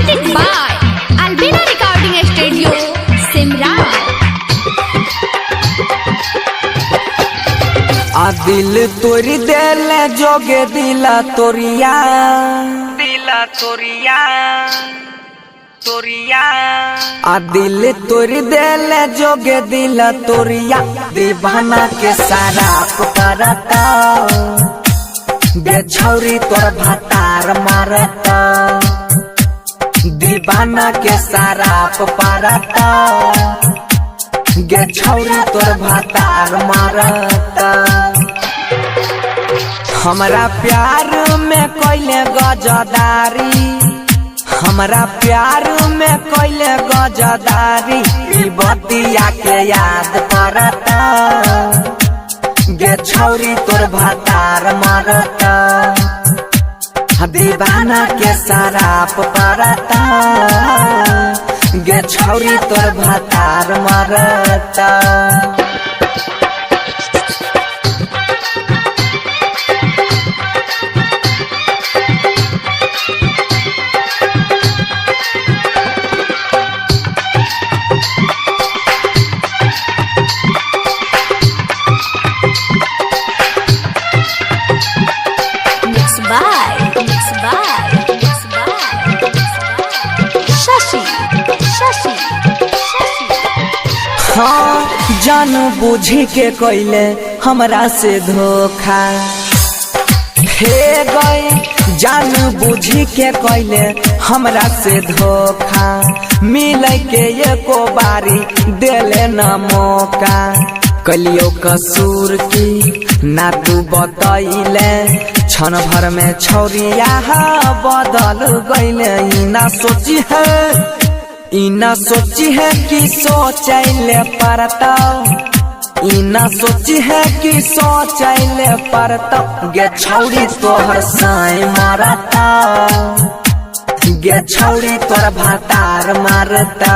Presented by Albina Recording Studio, Simran. आ दिल तोरी देले जोगे दिला तोरिया आ दिल तोरी देले जोगे दिला तोरिया दीवाना के सारा पुकारता दे छौरी तोर भातार मारता दीवाना के सारा पुकारता गे छौरी तोर भातार मारता हमरा प्यार में कोइले गजदारी हमरा प्यार में कोइले गजदारी ई बतिया के याद करता गे छौरी तोर भातार मारता दीवाना के शराब परता गे छौरी तोर भातार मारता हाँ जान बुझी के कोइले हमरा से धोखा हे गए जान बुझी के कोइले हमरा से धोखा मिले के एको बारी देले न मौका कलियो कसूर की ना तू बतैले क्षण भर में छौरिया बदल गईले इना सोची है कि सोचैले परता इना सोची है कि सोचैले परता गे छौरी तोहर साई मारता गे छौरी तोर भातार मारता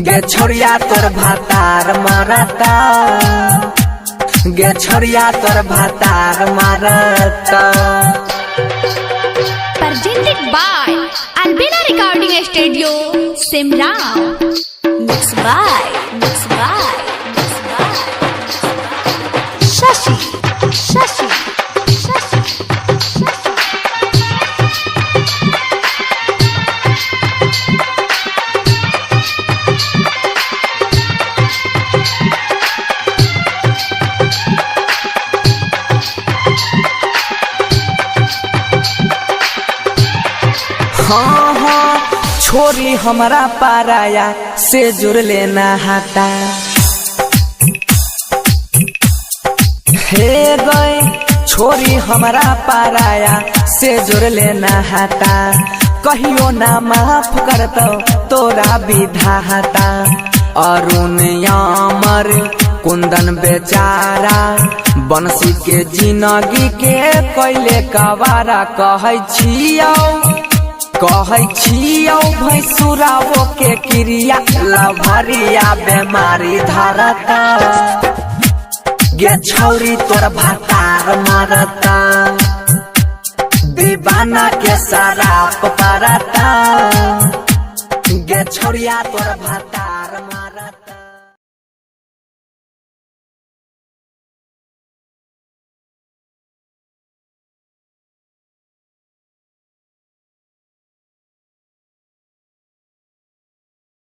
गे छौरिया तोर भातार मारता गे छौरिया तोर भातार मारता Presented by Albina Recording Studio, Simran. Mixed by Shashi. हाँ हाँ छोरी हमारा पाराया से जुड़ लेना हाथा हे गए छोरी हमारा पाराया से जुड़ लेना हाथा कहियो ना माफ करतो तोरा विधाता अरुण यामर कुंदन बेचारा बंसी के जिंदगी के कोइले कवारा कहै छियौ भैंसुरावो के क्रिया लभरिया बेमारी धरता गे छौरी तोर भातार मारता दीवाना के शराब परता गे छौरिया तोर भातार